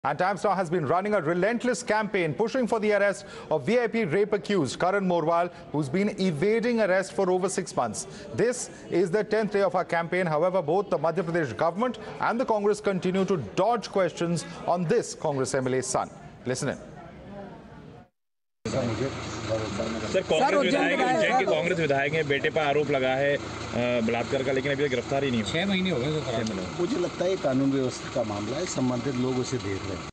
And Times Now has been running a relentless campaign pushing for the arrest of VIP rape accused Karan Morwal, who's been evading arrest for over 6 months. This is the 10th day of our campaign. However, both the Madhya Pradesh government and the Congress continue to dodge questions on this Congress MLA's son. Listen in. Sir, Congress विधायक हैं, बेटे पर आरोप लगा है बलात्कार का, लेकिन अभी तक गिरफ्तार ही नहीं हुआ। 6 महीने हो गए। मुझे लगता है कानून व्यवस्था का मामला है, संबंधित लोग उसे देख रहे हैं।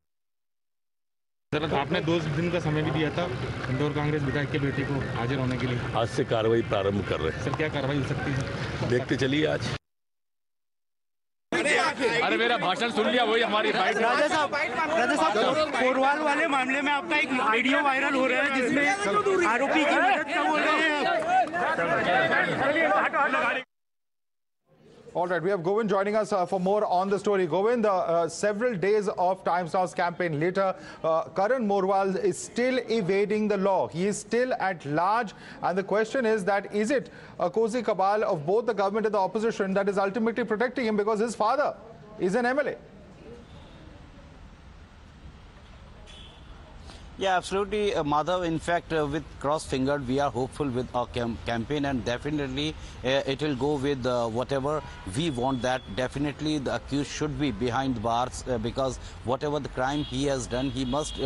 सर, आपने 2 दिन का समय भी दिया था इंदौर कांग्रेस विधायक के बेटे को हाजिर होने के लिए। आज से कार्रवाई प्रारंभ कर रहे हैं। सर, क्या कार्रवाई हो सकती है? देखते चलिए आज। अरे मेरा भाषण सुन लिया, वही हमारी फाइट। राजा साहब, मोरवाल वाले मामले में आपका एक वीडियो वायरल हो रहा है जिसमें आरोपी की मदद का बोल रहे हैं। All right, we have Govind joining us for more on the story. Govind, several days of Times Now's campaign later, Karan Morwal is still evading the law. He is still at large. And the question is that is it a cozy cabal of both the government and the opposition that is ultimately protecting him because his father is an MLA? Yeah, absolutely, Madhav. In fact, with cross-fingered, we are hopeful with our campaign, and definitely it will go with whatever we want. That definitely the accused should be behind bars because whatever the crime he has done, he must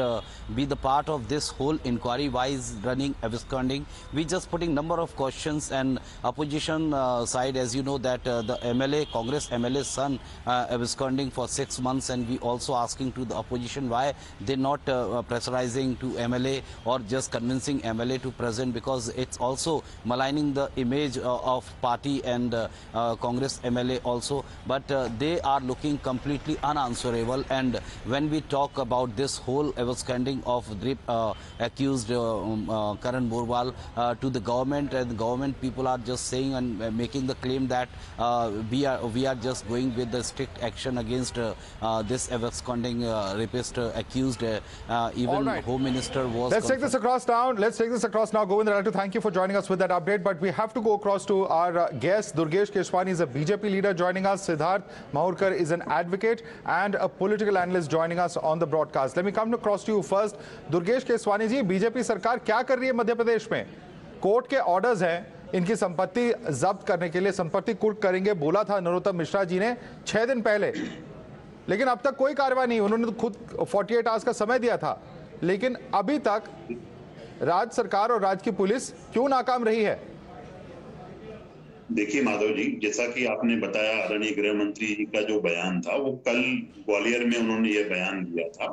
be the part of this whole inquiry. Why is running absconding? We just putting number of questions, and opposition side, as you know, that the MLA, Congress MLA's son, absconding for 6 months, and we also asking to the opposition why they not pressurizing to MLA or just convincing MLA to present, because it's also maligning the image of party and Congress MLA also. But they are looking completely unanswerable. And when we talk about this whole absconding of rape accused Karan Morwal to the government, and the government people are just saying and making the claim that we are just going with the strict action against this absconding rapist accused. Even right. Home Minister was... Let's take this across now. Govind, I'd like to thank you for joining us with that update. But we have to go across to our guest. Durgesh Keswani is a BJP leader joining us. Siddharth Mahurkar is an advocate and a political analyst joining us on the broadcast. Let me come across to you first. Durgesh Keswani ji, BJP सरकार क्या कर रही है मध्य प्रदेश में? Court के orders हैं, इनकी संपत्ति जब्त करने के लिए, संपत्ति कुर्क करेंगे बोला था नरोत्तम मिश्रा जी ने 6 दिन पहले, लेकिन अब तक कोई कार्रवाई नहीं। उन्होंने तो खुद 48 आवर्स का समय दिया था, लेकिन अभी तक राज्य सरकार और राज्य की पुलिस क्यों नाकाम रही है? देखिए माधव जी, जैसा कि आपने बताया, आदरणीय गृह मंत्री जी का जो बयान था वो कल ग्वालियर में उन्होंने ये बयान दिया था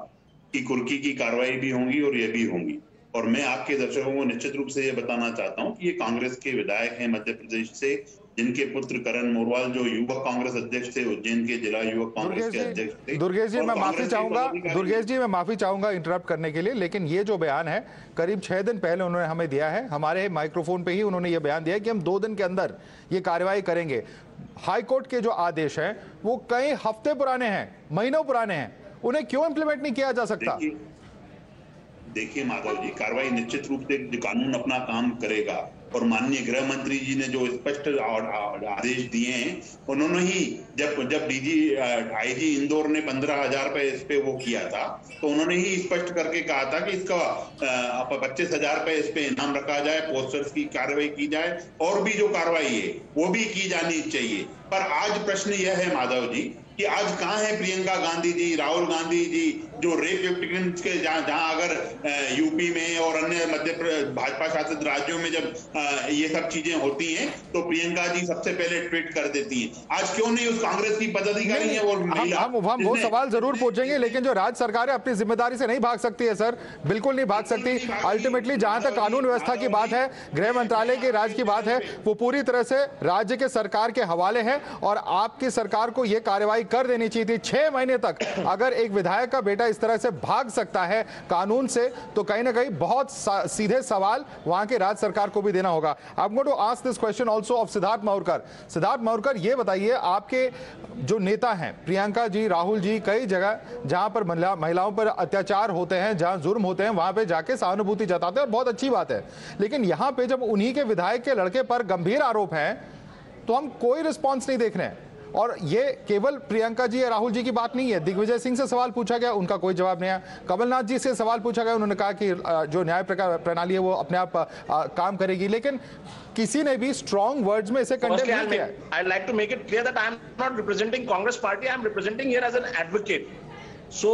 कि कुर्की की कार्रवाई भी होंगी और ये भी होंगी। और मैं आपके दर्शकों को निश्चित रूप से ये बताना चाहता हूं कि ये कांग्रेस के विधायक हैं मध्य प्रदेश से, जिनके पुत्र करण मोरवाल जो युवक कांग्रेस अध्यक्ष थे, उज्जैन के जिला युवक कांग्रेस के अध्यक्ष थे। दुर्गेश जी, मैं माफी चाहूंगा इंटरप्ट करने के लिए, लेकिन ये जो बयान है करीब 6 दिन पहले उन्होंने हमें दिया है। हमारे माइक्रोफोन पे ही उन्होंने ये बयान दिया है कि हम 2 दिन के अंदर ये कार्रवाई करेंगे। हाईकोर्ट के जो आदेश हैं वो कई हफ्ते पुराने हैं, महीनों पुराने हैं, उन्हें क्यों इंप्लीमेंट नहीं किया जा सकता? देखिए माधव जी, कार्रवाई निश्चित रूप से कानून अपना काम करेगा और माननीय गृह मंत्री जी ने जो स्पष्ट आदेश दिए हैं, उन्होंने ही जब आईजी इंदौर ने 15,000 रुपए इस पे वो किया था, तो उन्होंने ही स्पष्ट करके कहा था कि इसका 25,000 रुपए इस पे इनाम रखा जाए, पोस्टर्स की कार्रवाई की जाए और भी जो कार्रवाई है वो भी की जानी चाहिए। पर आज प्रश्न यह है माधव जी कि आज कहाँ है प्रियंका गांधी जी, राहुल गांधी जी, जो रेप विक्टिम्स के जहां अगर यूपी में और अन्य भाजपा शासित राज्यों में जब ये सब चीजें होती हैं तो प्रियंका जी सबसे पहले ट्वीट कर देती हैं। आज क्यों नहीं उस कांग्रेस की पदाधिकारी है और महिला? हम वो सवाल जरूर पूछेंगे, लेकिन जो राज्य सरकार है अपनी जिम्मेदारी से नहीं भाग सकती है सर, बिल्कुल नहीं भाग सकती। अल्टीमेटली जहां तक कानून व्यवस्था की बात है, गृह मंत्रालय के राज्य की बात है, वो पूरी तरह से राज्य के सरकार के हवाले है और आपकी सरकार को यह कार्रवाई कर देनी चाहिए थी। 6 महीने तक अगर एक विधायक का बेटा इस तरह से भाग सकता है कानून से, तो कहीं ना कहीं बहुत सीधे सवाल वहां के राज्य सरकार को भी देना होगा। I am going to ask this question also of Siddharth Mahurkar. Siddharth Mahurkar, ये बताइए, आपके जो नेता हैं प्रियंका जी, राहुल जी, कई जगह जहां पर महिलाओं पर अत्याचार होते हैं, जहां जुर्म होते हैं, वहां पे जाके सहानुभूति जताते हैं और बहुत अच्छी बात है, लेकिन यहां पे जब उन्हीं के विधायक के लड़के पर गंभीर आरोप हैं तो हम कोई रिस्पॉन्स नहीं देख रहे हैं। और ये केवल प्रियंका जी या राहुल जी की बात नहीं है। दिग्विजय सिंह से सवाल पूछा गया, उनका कोई जवाब नहीं है। कमलनाथ जी से सवाल पूछा गया, उन्होंने कहा कि जो न्याय प्रणाली है वो अपने आप काम करेगी, लेकिन किसी ने भी स्ट्रॉन्ग वर्ड्स में इसे कंडेम नहीं किया। I'd like to make it clear that I'm not representing Congress party. I'm representing here as an advocate. So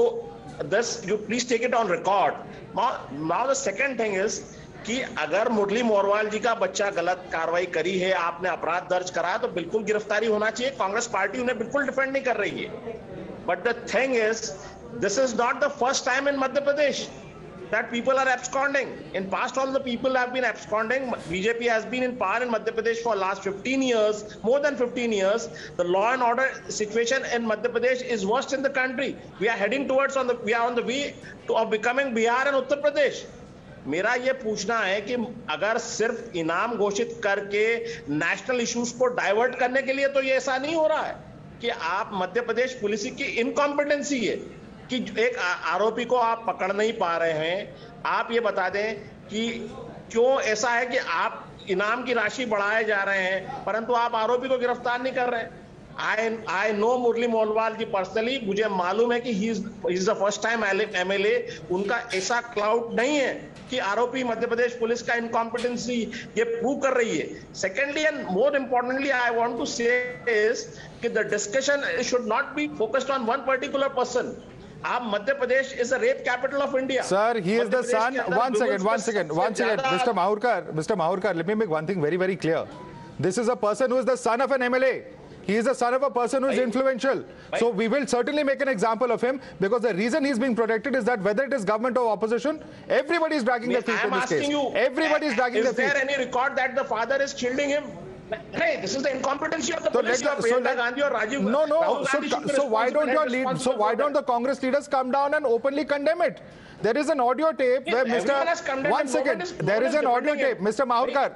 this, you please take it on record. Now the second thing is कि अगर मुरली मोरवाल जी का बच्चा गलत कार्रवाई करी है, आपने अपराध दर्ज कराया, तो बिल्कुल गिरफ्तारी होना चाहिए। कांग्रेस पार्टी उन्हें बिल्कुल डिफेंड नहीं कर रही है। But the thing is, this is not the first time in Madhya Pradesh that people are absconding. In past, all the people have been absconding. BJP has been in power in Madhya Pradesh for last 15 years, more than 15 years. The law and order situation in Madhya Pradesh is worst in the country. We are heading towards we are on the way of becoming Bihar and Uttar Pradesh. मेरा ये पूछना है कि अगर सिर्फ इनाम घोषित करके नेशनल इश्यूज को डाइवर्ट करने के लिए, तो ये ऐसा नहीं हो रहा है कि आप मध्य प्रदेश पुलिस की इनकॉम्पिटेंसी है कि एक आरोपी को आप पकड़ नहीं पा रहे हैं। आप ये बता दें कि क्यों ऐसा है कि आप इनाम की राशि बढ़ाए जा रहे हैं परंतु आप आरोपी को गिरफ्तार नहीं कर रहे हैं। I know Murli Morwal ji personally, मुझे मालूम है कि he is the first time MLA। उनका ऐसा क्लाउड नहीं है कि आरोपी मध्य प्रदेश पुलिस का इनकॉम्पिटेंसी ये प्रूव कर रही है। Secondly and more importantly I want to say is कि the discussion should not be focused on one particular person. आप Madhya Pradesh is the rape capital of India. Sir, he is the son. One second. Mr. Mahurkar, let me make one thing very, very clear. This is a person who is the son of an MLA. He is the son of a person who is influential. So we will certainly make an example of him, because the reason he's being protected is that whether it is government or opposition, everybody is dragging their feet in this case. Everybody is dragging their feet. Is there any record that the father is shielding him? Hey, this is the incompetency of the police. Priyanka Gandhi or Rajiv. No. So why don't the Congress leaders come down and openly condemn it? There is an audio tape where Mr. One second. There is an audio tape, Mr. Mahurkar.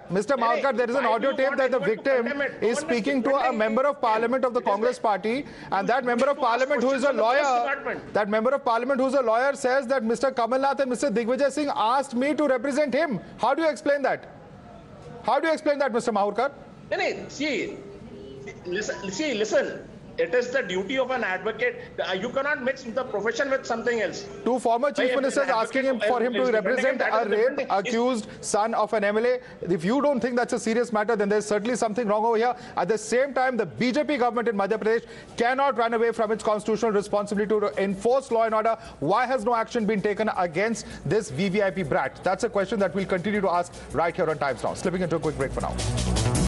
There is an audio tape that the victim is speaking to a member of parliament of the Congress party, and that member of parliament who is a lawyer, says that Mr. Kamal Nath and Mr. Digvijay Singh asked me to represent him. How do you explain that? Mr. Mahurkar? Listen. It is the duty of an advocate. You cannot mix the profession with something else. Two former chief ministers asking him for him to represent a rape accused son of an MLA. If you don't think that's a serious matter, then there's certainly something wrong over here. At the same time, the BJP government in Madhya Pradesh cannot run away from its constitutional responsibility to enforce law and order. Why has no action been taken against this VVIP brat? That's a question that we'll continue to ask right here on Times Now. Slipping into a quick break for now.